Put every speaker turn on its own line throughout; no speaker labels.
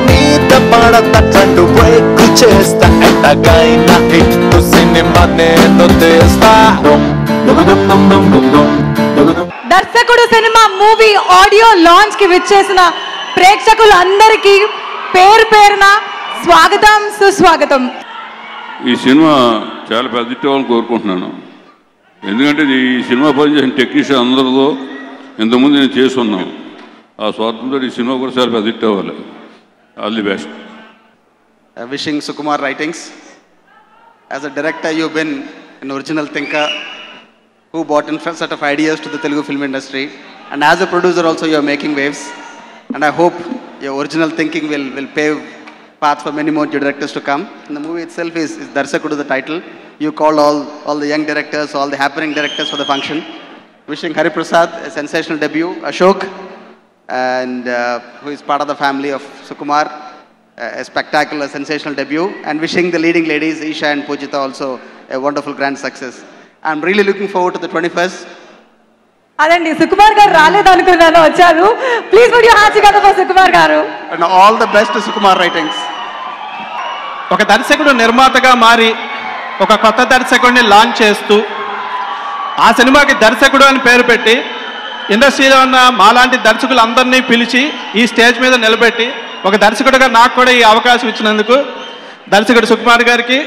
మీద పడత trend break చేస్తా ఎట్టగైనా హిట్ సినిమా నేను తీస్తా.
దర్శకుడు సినిమా మూవీ ఆడియో లాంచ్ కి విచ్చేసిన ప్రేక్షకులందరికీ పేరు పేరున స్వాగతం సుస్వాగతం.
ఈ సినిమా చాలా పెద్ద హిట్ అవ్వాలని కోరుకుంటున్నాను. ఎందుకంటే ఈ సినిమా పనిచేసిన టెక్నీషియన్ అందరితో ఇంతకుముందు నేను చేస్తున్నాను. ఆ స్వార్థంతో ఈ సినిమా కూడా చాలా పెద్ద హిట్ అవ్వాలి. All the best.
Wishing Sukumar Writings. As a director, you've been an original thinker who brought in a set of ideas to the Telugu film industry. And as a producer also, you're making waves. And I hope your original thinking will pave path for many more directors to come. And the movie itself is Darsakudu, the title. You called all the young directors, all the happening directors for the function. Wishing Hari Prasad a sensational debut, Ashok, and who is part of the family of Sukumar, a spectacular, sensational debut. And wishing the leading ladies, Isha and Pujita, also a wonderful grand success. I'm really looking forward to the 21st.
అదండి సుకుమార్ గారు రాలేదనుకున్నాను, వచ్చారు. Please put your hands together for Sukumar గారు.
And all the best to Sukumar Writings.
ఒక దర్శకుడు నిర్మాతగా మారి ఒక కొత్త దర్శకుడిని లాంచ్ చేస్తూ ఆ సినిమాకి దర్శకుడు అని పేరు పెట్టి ఇండస్ట్రీలో ఉన్న మాలాంటి దర్శకులందరినీ పిలిచి ఈ స్టేజ్ మీద నిలబెట్టి ఒక దర్శకుడిగా నాకు కూడా ఈ అవకాశం ఇచ్చినందుకు దర్శకుడు సుకుమార్ గారికి,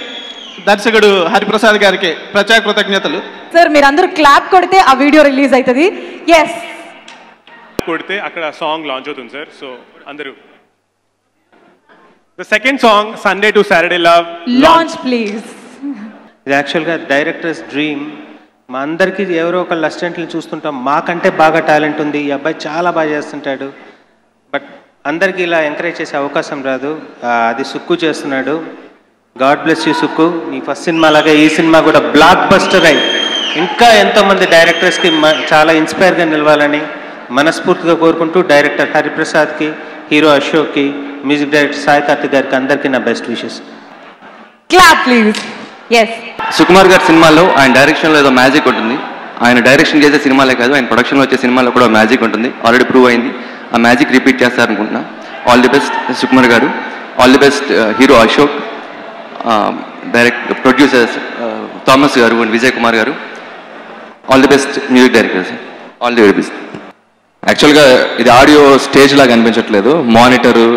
దర్శకుడు హరిప్రసాద్ గారికి ప్రత్యేక కృతజ్ఞతలు.
సార్ మీరందరూ క్లాప్ కొడితే ఆ వీడియో రిలీజ్ అవుతుంది. ఎస్
కొడితే అక్కడ సాంగ్ లాంచ్ అవుతుంది సార్. సో అందరూ the second song Sunday to Saturday love
launch please.
ఇది యాక్చువల్గా డైరెక్టర్స్ డ్రీమ్. మా అందరికీ ఎవరో ఒకళ్ళు అసిస్టెంట్ని చూస్తుంటాం, మాకంటే బాగా టాలెంట్ ఉంది, ఈ అబ్బాయి చాలా బాగా చేస్తుంటాడు, బట్ అందరికీ ఇలా ఎంకరేజ్ చేసే అవకాశం రాదు. అది సుక్కు చేస్తున్నాడు. God bless you Sukku. నీ ఫస్ట్ సినిమా లాగా ఈ సినిమా కూడా బ్లాక్ బస్టర్ అయి ఇంకా ఎంతోమంది డైరెక్టర్స్కి చాలా ఇన్స్పైర్గా నిలవాలని మనస్ఫూర్తిగా కోరుకుంటూ డైరెక్టర్ హరిప్రసాద్కి, హీరో అశోక్కి, మ్యూజిక్ డైరెక్టర్ సాయి కార్తిక్ గారికి అందరికీ నా best wishes.
Clap please. Yes
Sukumar గారి సినిమాలో ఆయన డైరెక్షన్లో ఏదో మ్యాజిక్ ఉంటుంది. ఆయన డైరెక్షన్ చేసే సినిమాలే కాదు, ఆయన ప్రొడక్షన్లో వచ్చే సినిమాలో కూడా మ్యాజిక్ ఉంటుంది. ఆల్రెడీ ప్రూవ్ అయింది. ఆ మ్యాజిక్ రిపీట్ చేస్తారనుకుంటున్నా. ఆల్ ది బెస్ట్ సుకుమార్ గారు. All the best hero Ashok, producers Thomas గారు అండ్ విజయ్ కుమార్ గారు. All the best music directors. All the very best. యాక్చువల్గా ఇది ఆడియో స్టేజ్ లాగా అనిపించట్లేదు. మానిటరు,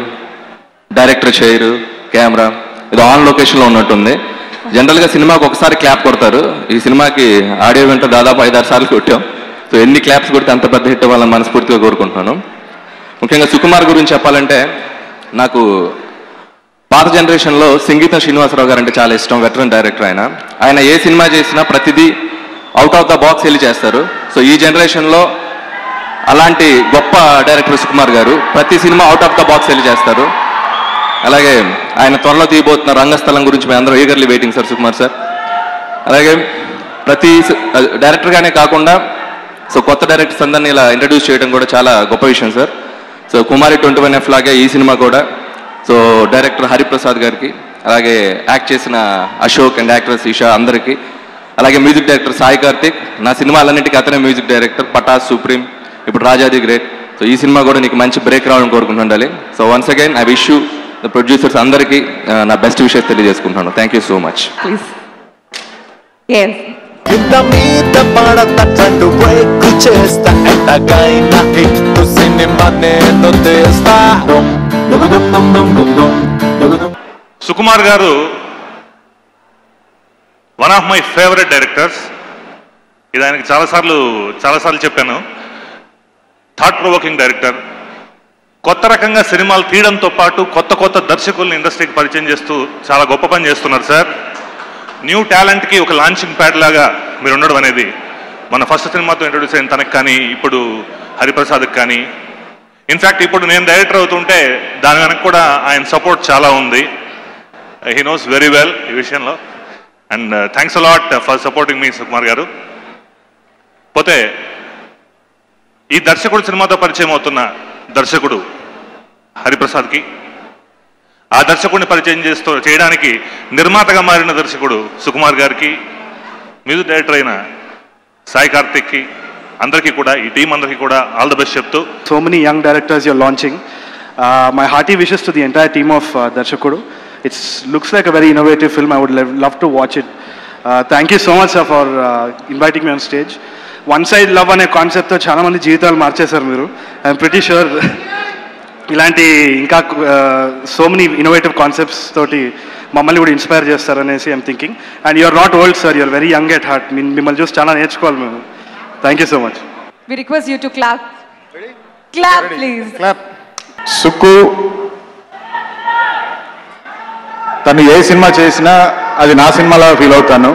డైరెక్టర్ చైరు, కెమెరా ఇది ఆన్ లొకేషన్లో ఉన్నట్టుంది. జనరల్గా సినిమాకి ఒకసారి క్లాప్ కొడతారు. ఈ సినిమాకి ఆడియో వెంట దాదాపు 5-6 సార్లు కొట్టాం. సో ఎన్ని క్లాప్స్ కొడితే అంత పెద్ద హిట్ అవ్వాలని మనస్ఫూర్తిగా కోరుకుంటున్నాను. ముఖ్యంగా సుకుమార్ గురించి చెప్పాలంటే నాకు పాత జనరేషన్లో సంగీతం శ్రీనివాసరావు గారు అంటే చాలా ఇష్టం. వెటరన్ డైరెక్టర్ ఆయన ఏ సినిమా చేసినా ప్రతిదీ అవుట్ ఆఫ్ ద బాక్స్ వెళ్ళి చేస్తారు. సో ఈ జనరేషన్లో అలాంటి గొప్ప డైరెక్టర్ సుకుమార్ గారు. ప్రతి cinema out of the box వెళ్ళి చేస్తారు. అలాగే ఆయన త్వరలో తీయబోతున్న రంగస్థలం గురించి మేము అందరూ eagerly waiting sir Sukumar sir. అలాగే ప్రతి డైరెక్టర్గానే కాకుండా సో కొత్త డైరెక్టర్స్ అందరినీ ఇలా ఇంట్రడ్యూస్ చేయడం కూడా చాలా గొప్ప విషయం సార్. సో కుమారి 21F లాగే ఈ సినిమా కూడా సో డైరెక్టర్ హరిప్రసాద్ గారికి, అలాగే యాక్ట్ చేసిన అశోక్ అండ్ యాక్ట్రెస్ ఈషా అందరికీ, అలాగే మ్యూజిక్ డైరెక్టర్ సాయి కార్తిక్. నా సినిమాలన్నింటికీ అతనే మ్యూజిక్ డైరెక్టర్. పటాస్, సుప్రీం, ఇప్పుడు రాజాది గ్రేట్. సో ఈ సినిమా కూడా నీకు మంచి బ్రేక్ రావాలని కోరుకుంటుండాలి. So once again I wish you the producers అందరికీ నా బెస్ట్ విషయం తెలియజేసుకుంటున్నాను. Thank you so much.
మీద పడత ట్రెండ్ బ్రేక్ చేస్తా ఎట్టగైనా హిట్ సినిమా నేను తీస్తా.
సుకుమార్ గారు one of my favourite directors. ఇది ఆయనకి చాలాసార్లు చెప్పాను. Thought provoking director. కొత్త రకంగా సినిమాలు తీయడంతో పాటు కొత్త దర్శకుల్ని ఇండస్ట్రీకి పరిచయం చేస్తూ చాలా గొప్ప పని చేస్తున్నారు సార్. న్యూ టాలెంట్కి ఒక లాంచింగ్ ప్యాడ్ లాగా మీరు ఉండడం అనేది మన ఫస్ట్ సినిమాతో ఇంట్రొడ్యూస్ అయిన తనకు కానీ, ఇప్పుడు హరిప్రసాద్కి కానీ, ఇన్ఫ్యాక్ట్ ఇప్పుడు నేను డైరెక్టర్ అవుతుంటే దాని వెనక కూడా ఆయన సపోర్ట్ చాలా ఉంది. హీ నోస్ వెరీ వెల్ ఈ విషయంలో. And thanks a lot for supporting మీ సుకుమార్ గారు. పోతే ఈ దర్శకుడు సినిమాతో పరిచయం అవుతున్న దర్శకుడు హరిప్రసాద్కి, ఆ దర్శకుడిని పరిచయం చేయడానికి నిర్మాతగా మారిన దర్శకుడు సుకుమార్ గారికి, మ్యూజిక్ డైరెక్టర్ అయిన సాయి కార్తిక్కి, అందరికీ కూడా ఈ టీం అందరికీ కూడా ఆల్ ద బెస్ట్ చెప్తూ.
So many young directors you're launching. My hearty wishes to the entire team of Darshakudu. It looks like a very innovative film. I would love to watch it. Thank you so much, sir, for inviting me on stage. One side love అనే కాన్సెప్ట్తో చాలా మంది జీవితాలు మార్చేశారు మీరు. I'm pretty sure ఇలాంటి ఇంకా so many innovative concepts తోటి మమ్మల్ని కూడా ఇన్స్పైర్ చేస్తారనేసి I'm thinking. And you're not old sir, you're very young at heart. మిమ్మల్ని చూసి చాలా నేర్చుకోవాలి మేము. Thank you so much.
We request you to clap. Clap, please.
Clap. Sukku తను ఏ సినిమా చేసినా అది నా సినిమాలా ఫీల్ అవుతాను.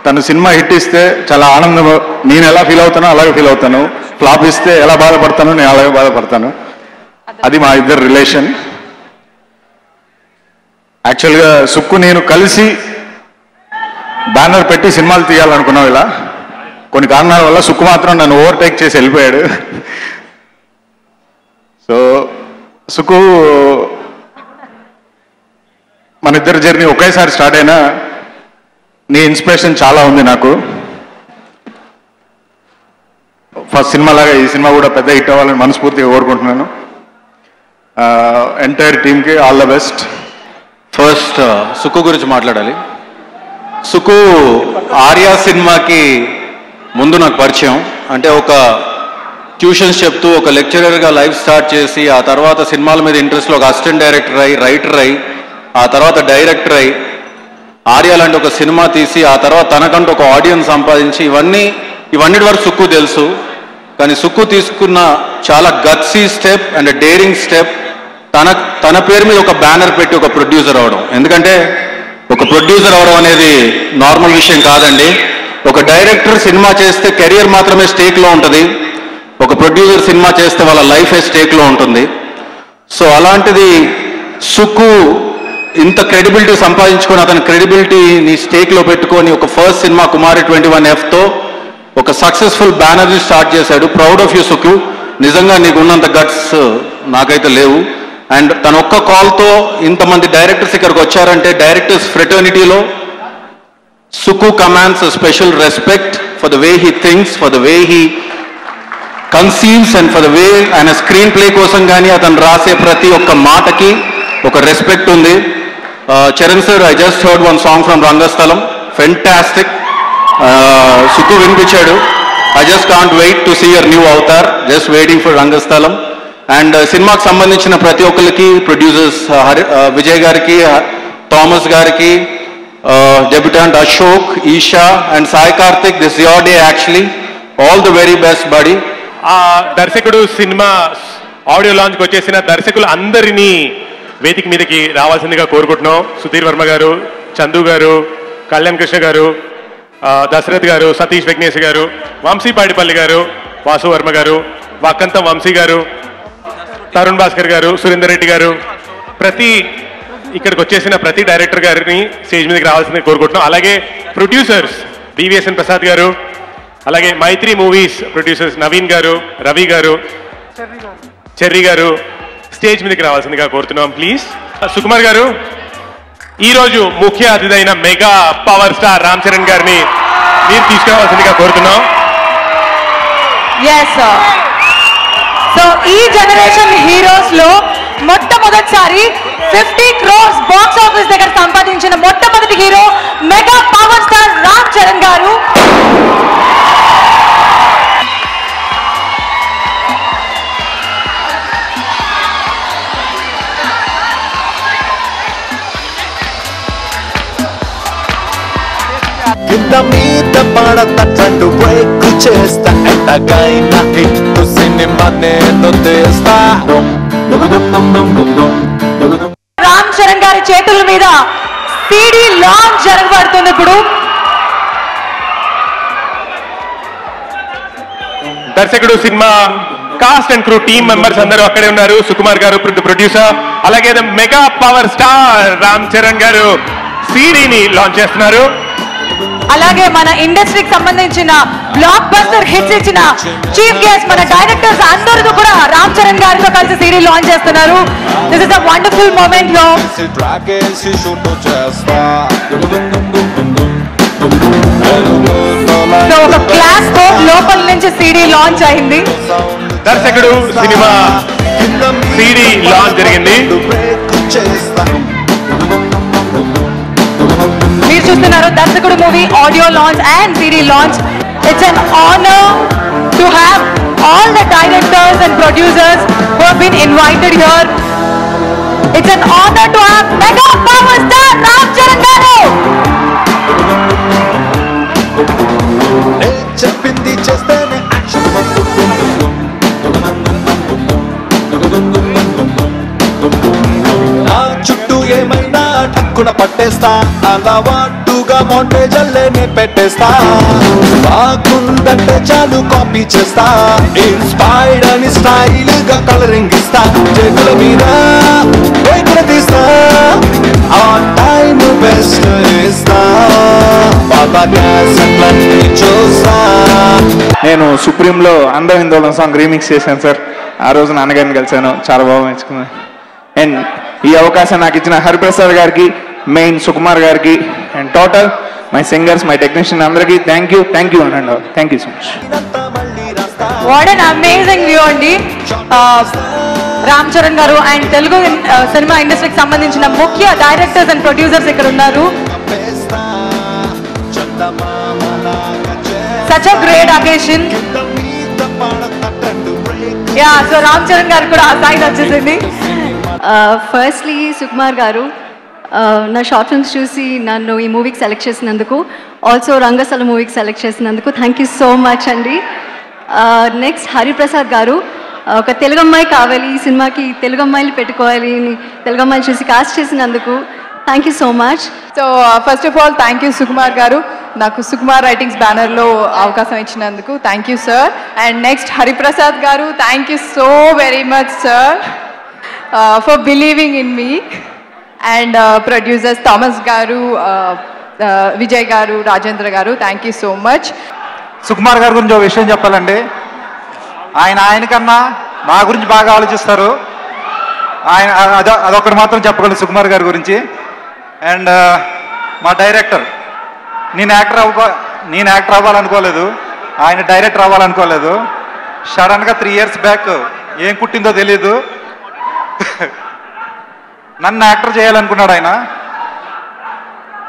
తను సినిమా హిట్ ఇస్తే చాలా ఆనందం, నేను ఎలా ఫీల్ అవుతానో అలాగే ఫీల్ అవుతాను. ఫ్లాప్ ఇస్తే ఎలా బాధపడతానో నేను అలాగే బాధపడతాను. అది మా ఇద్దరు రిలేషన్. యాక్చువల్గా సుక్కు నేను కలిసి బ్యానర్ పెట్టి సినిమాలు తీయాలనుకున్నాం. ఇలా కొన్ని కారణాల వల్ల సుక్కు మాత్రం నన్ను ఓవర్టేక్ చేసి వెళ్ళిపోయాడు. సో సుక్కు మన ఇద్దరు జర్నీ ఒకేసారి స్టార్ట్ అయినా నీ ఇన్స్పిరేషన్ చాలా ఉంది నాకు. ఫస్ట్ సినిమా లాగా ఈ సినిమా కూడా పెద్ద హిట్ అవ్వాలని మనస్ఫూర్తిగా కోరుకుంటున్నాను. ఎంటైర్ టీమ్కి all the best.
First Sukku గురించి మాట్లాడాలి. సుక్కు ఆర్యా సినిమాకి ముందు నాకు పరిచయం. అంటే ఒక ట్యూషన్స్ చెప్తూ ఒక లెక్చరర్గా లైఫ్ స్టార్ట్ చేసి ఆ తర్వాత సినిమాల మీద ఇంట్రెస్ట్లో ఒక అసిస్టెంట్ డైరెక్టర్ అయ్యి, రైటర్ అయ్యి, ఆ తర్వాత డైరెక్టర్ అయ్యి ఆర్యా లాంటి ఒక సినిమా తీసి ఆ తర్వాత తనకంటూ ఒక ఆడియన్స్ సంపాదించి ఇవన్నిటి వరకు సుక్కు తెలుసు. కానీ సుక్కు తీసుకున్న చాలా gutsy step and daring step తన పేరు మీద ఒక బ్యానర్ పెట్టి ఒక ప్రొడ్యూసర్ అవడం. ఎందుకంటే ఒక ప్రొడ్యూసర్ అవడం అనేది నార్మల్ విషయం కాదండి. ఒక డైరెక్టర్ సినిమా చేస్తే కెరియర్ మాత్రమే స్టేక్లో ఉంటుంది. ఒక ప్రొడ్యూసర్ సినిమా చేస్తే వాళ్ళ లైఫే స్టేక్లో ఉంటుంది. సో అలాంటిది సుక్కు ఇంత క్రెడిబిలిటీ సంపాదించుకొని అతని క్రెడిబిలిటీని స్టేక్లో పెట్టుకొని ఒక ఫస్ట్ సినిమా కుమారి 21Fతో ఒక సక్సెస్ఫుల్ బ్యానర్ని స్టార్ట్ చేశాడు. Proud of you Sukku. నిజంగా నీకున్నంత గట్స్ నాకైతే లేవు. అండ్ తన ఒక్క కాల్తో ఇంతమంది డైరెక్టర్స్ ఇక్కడికి వచ్చారంటే డైరెక్టర్స్ ఫ్రెటర్నిటీలో Sukku commands special respect for the way he thinks, for the way he conceives and for the way ఆయన స్క్రీన్ ప్లే కోసం కానీ అతను రాసే ప్రతి ఒక్క మాటకి ఒక రెస్పెక్ట్ ఉంది. Charan sir, I just heard one song from Rangasthalam, fantastic. Sukku వినిపించాడు. I just can't wait to see your new avatar, just waiting for Rangasthalam. And సినిమాకి సంబంధించిన ప్రతి ఒక్కరికి, ప్రొడ్యూసర్స్ విజయ్ గారికి, థామస్ గారికి, debutant Ashok, Eesha and Sai Karthik, this your day actually. All the very best buddy.
ఆ దర్శకుడు cinema audio లాంచ్కి వచ్చేసిన దర్శకులు అందరినీ వేదిక మీదకి రావాల్సిందిగా కోరుకుంటున్నాం. సుధీర్ వర్మ గారు, చందు గారు, కళ్యాణ్ కృష్ణ గారు, దశరథ్ గారు, సతీష్ విఘ్నేష్ గారు, వంశీ పాడిపల్లి గారు, వాసు వర్మ గారు, వాకంతం వంశీ గారు, తరుణ్ భాస్కర్ గారు, సురేందర్ రెడ్డి గారు, ఇక్కడికి వచ్చేసిన ప్రతి డైరెక్టర్ గారిని స్టేజ్ మీదకి రావాల్సిందిగా కోరుకుంటున్నాం. అలాగే ప్రొడ్యూసర్స్ BVSN ప్రసాద్ గారు, అలాగే మైత్రి మూవీస్ ప్రొడ్యూసర్స్ నవీన్ గారు, రవి గారు, చెర్రీ గారు స్టేజ్ మీదకి రావాల్సిందిగా కోరుతున్నాం ప్లీజ్. సుకుమార్ గారు, ఈరోజు ముఖ్య అతిథి అయిన mega power star Ram Charan గారిని మీరు తీసుకురావాల్సిందిగా కోరుతున్నాం.
సో ఈ జనరేషన్ హీరోస్ లో మొట్టమొదటిసారి 50 crores బాక్స్ ఆఫీస్ దగ్గర సంపాదించిన మొట్టమొదటి hero mega power star Ram Charan గారు.
కింద మీద పడత ట్రెండ్ బ్రేక్ చేస్తా, ఎట్టగైనా హిట్ సినిమా నేను తీస్తా.
రామ్ చరణ్ గారి చేతుల మీద CD లాంచ్ జరగబడుతుంది ఇప్పుడు.
Darshakudu cinema cast and crew team members అందరూ అక్కడే ఉన్నారు. సుకుమార్ గారు ప్రొడ్యూసర్, అలాగే mega power star Ram Charan garu CDని లాంచ్ చేస్తున్నారు.
అలాగే మన ఇండస్ట్రీకి సంబంధించిన బ్లాక్ బస్టర్ హిట్స్ ఇచ్చిన చీఫ్ గెస్ట్ మన డైరెక్టర్స్ అందరూ కూడా రామ్ చరణ్ గారితో కలిసి CD లాంచ్ చేస్తున్నారు. This is a wonderful moment లో ఒక క్లాస్ తో లోపల నుంచి CD లాంచ్ అయింది.
దర్శకుడు సినిమా సిడి లాంచ్ జరిగింది.
మీరు చూస్తున్నారు Darshakudu movie audio launch and CD launch. It's an honor to have all the directors and producers who have been invited here. It's an honor to have mega power star Ram Charan garu.
చెప్పింది చేస్తేనే action నా చుట్టూ ఏమైనా టక్కున పట్టేస్తా, అలవాటుగా మోంటేజల్లేనే పెట్టేస్తా. బాగుందంటే చాలు కాపీ చేస్తా, ఇన్స్పైర్డ్ అని స్టైల్ గా కలరింగ్ ఇస్తా. చేతుల మీద ఎగుర తీస్తా, ఆన్ టైమ్ బెస్ట్ ఇస్తా. బాబా గ్యాసట్లన్నీ చూస్తా.
నేను సుప్రీంలో అందం ఇందోళం సాంగ్ రీమిక్స్ చేశాను సార్. ఆ రోజు నాన్నగారిని కలిశాను, చాలా బాగా మెచ్చుకున్నాను. అండ్ ఈ అవకాశం నాకు ఇచ్చిన హరిప్రసాద్ గారికి, మెయిన్ సుకుమార్ గారికి, and total my singers, my technician అందరికీ thank you and thank you so much.
What an amazing view అండి. రామ్ చరణ్ గారు అండ్ తెలుగు సినిమా ఇండస్ట్రీకి సంబంధించిన ముఖ్య డైరెక్టర్స్ అండ్ ప్రొడ్యూసర్స్ ఇక్కడ ఉన్నారు. Such a great occasion. Yeah, so Ram Charan గారు కూడా ఆ సైడ్ వచ్చేసింది.
ఫస్ట్లీ సుకుమార్ గారు నా షార్ట్ ఫిల్మ్స్ చూసి నన్ను ఈ మూవీకి సెలెక్ట్ చేసినందుకు, ఆల్సో రంగస్థల మూవీకి సెలెక్ట్ చేసినందుకు థ్యాంక్ యూ సో మచ్ అండి. నెక్స్ట్ హరిప్రసాద్ గారు, ఒక తెలుగు అమ్మాయి కావాలి ఈ సినిమాకి, తెలుగు అమ్మాయిలు పెట్టుకోవాలి, తెలుగు అమ్మాయిలు చూసి కాస్ట్ చేసినందుకు thank you so much.
So first of all thank you Sukumar గారు, నాకు సుకుమార్ రైటింగ్స్ బ్యానర్లో అవకాశం ఇచ్చినందుకు thank you sir. And next Hariprasad గారు, thank you so very much sir for believing in me. And producers Thomas గారు, విజయ్ గారు, రాజేంద్ర గారు, thank you so much.
Sukumar గారి గురించి ఒక విషయం చెప్పాలండి. ఆయనకన్నా మా గురించి బాగా ఆలోచిస్తారు. అదొకటి మాత్రం చెప్పగలను సుకుమార్ గారి గురించి. అండ్ మా డైరెక్టర్, నేను యాక్టర్ అవ్వాలనుకోలేదు, ఆయన డైరెక్టర్ అవ్వాలనుకోలేదు. సడన్గా 3 years బ్యాక్ ఏం కుట్టిందో తెలీదు, నన్ను యాక్టర్ చేయాలనుకున్నాడు ఆయన.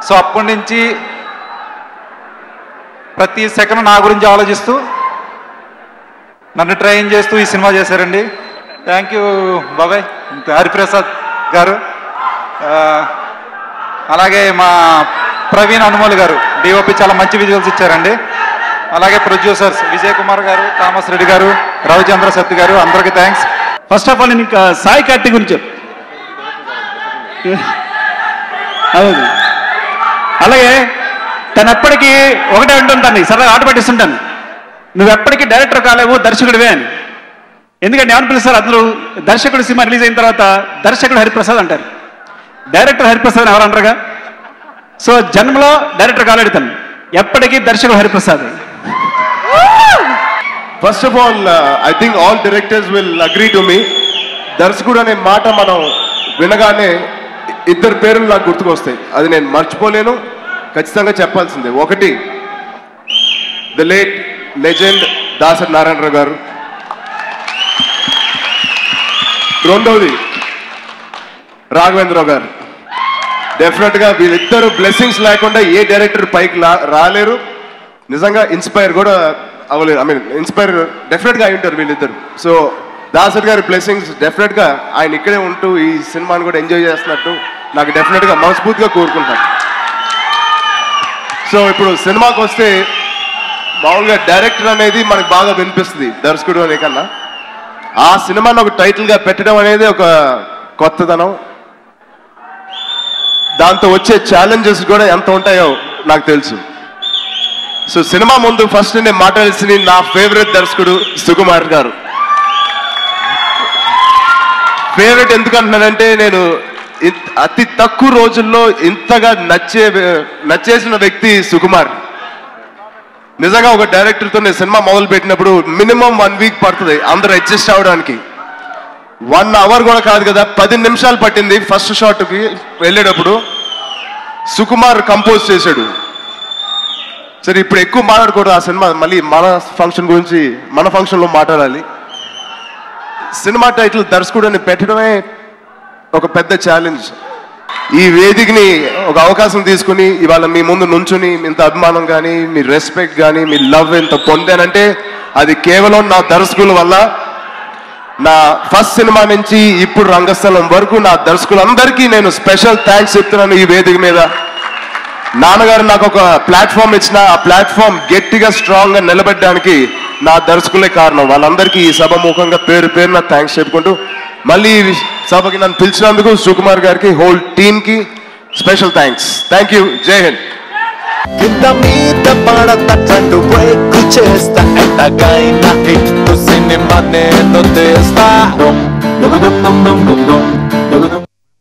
సో అప్పటి నుంచి ప్రతి సెకండ్ నా గురించి ఆలోచిస్తూ నన్ను ట్రైన్ చేస్తూ ఈ సినిమా చేశారండి. థ్యాంక్ యూ బాబాయ్ హరిప్రసాద్ గారు. అలాగే మా ప్రవీణ్ అనుమోల్ గారు డిఓపి చాలా మంచి విజువల్స్ ఇచ్చారండి. అలాగే ప్రొడ్యూసర్స్ విజయ్ కుమార్ గారు, థామస్ రెడ్డి గారు, రవిచంద్ర సత్తి గారు, అందరికీ థ్యాంక్స్.
ఫస్ట్ ఆఫ్ ఆల్ నేను ఇంకా సాయి కార్తీ గురించి అవును. అలాగే తను ఎప్పటికీ ఒకటే అంటుంటాను, సరదాగా ఆట పట్టిస్తుంటాను, నువ్వు ఎప్పటికీ డైరెక్టర్ కాలేవు దర్శకుడివే అని. ఎందుకంటే ఏమని పిలుస్తారు అందరూ, దర్శకుడు సినిమా రిలీజ్ అయిన తర్వాత దర్శకుడు హరిప్రసాద్ అంటారు, డైరెక్టర్ హరిప్రసాద్ ఎవరు అంటారుగా. సో జన్మలో డైరెక్టర్ కాలేడు తను, ఎప్పటికీ దర్శకుడు Hariprasad.
First of all I think all directors will agree to me. దర్శకుడు అనే మాట మనం వినగానే ఇద్దరు పేర్లు నాకు గుర్తుకొస్తాయి, అది నేను మర్చిపోలేను, ఖచ్చితంగా చెప్పాల్సిందే. ఒకటి the late legend Dasari Narayana Rao garu, రెండవది రాఘవేంద్రరావు గారు. డెఫినెట్గా వీళ్ళిద్దరు బ్లెస్సింగ్స్ లేకుండా ఏ డైరెక్టర్ పైకి రాలేరు, నిజంగా ఇన్స్పైర్ కూడా అవ్వలేరు. ఐ మీన్ ఇన్స్పైర్ డెఫినెట్గా అయి ఉంటారు వీళ్ళిద్దరు. సో దాసరి గారి బ్లెస్సింగ్స్ డెఫినెట్గా ఆయన ఇక్కడే ఉంటూ ఈ సినిమాని కూడా ఎంజాయ్ చేస్తున్నట్టు నాకు డెఫినెట్గా మనస్ఫూర్తిగా కోరుకుంటాను. సో ఇప్పుడు సినిమాకి వస్తే మామూలుగా డైరెక్టర్ అనేది మనకు బాగా వినిపిస్తుంది దర్శకుడు అనే కన్నా, ఆ సినిమాని ఒక టైటిల్గా పెట్టడం అనేది ఒక కొత్తదనం. దాంతో వచ్చే ఛాలెంజెస్ కూడా ఎంత ఉంటాయో నాకు తెలుసు. సో సినిమా ముందు ఫస్ట్ నేను మాట్లాడాల్సింది నా ఫేవరెట్ దర్శకుడు సుకుమార్ గారు. ఫేవరెట్ ఎందుకంటున్నానంటే నేను అతి తక్కువ రోజుల్లో ఇంతగా నచ్చేసిన వ్యక్తి సుకుమార్. నిజంగా ఒక డైరెక్టర్తో నేను సినిమా మొదలు పెట్టినప్పుడు మినిమం 1 week పడుతుంది అందరూ అడ్జస్ట్ అవ్వడానికి. 1 hour కూడా కాదు కదా, 10 నిమిషాలు పట్టింది ఫస్ట్ షాట్కి వెళ్ళేటప్పుడు. సుకుమార్ కంపోజ్ చేశాడు. సరే ఇప్పుడు ఎక్కువ మాట్లాడకూడదు ఆ సినిమా, మళ్ళీ మన ఫంక్షన్ గురించి మన ఫంక్షన్లో మాట్లాడాలి. సినిమా టైటిల్ దర్శకుడు అని పెట్టడమే ఒక పెద్ద ఛాలెంజ్. ఈ వేదికని ఒక అవకాశం తీసుకుని ఇవాళ మీ ముందు నుంచుని ఇంత అభిమానం కానీ మీ రెస్పెక్ట్ కానీ మీ లవ్ ఎంత పొందానంటే అది కేవలం నా దర్శకుల వల్ల. నా ఫస్ట్ సినిమా నుంచి ఇప్పుడు రంగస్థలం వరకు నా దర్శకులందరికీ నేను స్పెషల్ థ్యాంక్స్ చెప్తున్నాను. ఈ వేదిక మీద నాన్నగారు నాకు ఒక ప్లాట్ఫామ్ ఇచ్చిన, ఆ ప్లాట్ఫామ్ గట్టిగా స్ట్రాంగ్గా నిలబెట్టడానికి నా దర్శకులే కారణం. వాళ్ళందరికీ ఈ సభ ముఖంగా పేరు పేరున థ్యాంక్స్ చెప్పుకుంటూ మళ్ళీ ఈ సభకి నన్ను పిలిచినందుకు సుకుమార్ గారికి, హోల్ టీమ్కి స్పెషల్ థ్యాంక్స్. Thank you. జై హింద్.
కింద మీద పడతట్టు బ్రేక్ చేస్తా, ఎట్టగైనా హిట్ సినిమా నేను తెస్తా.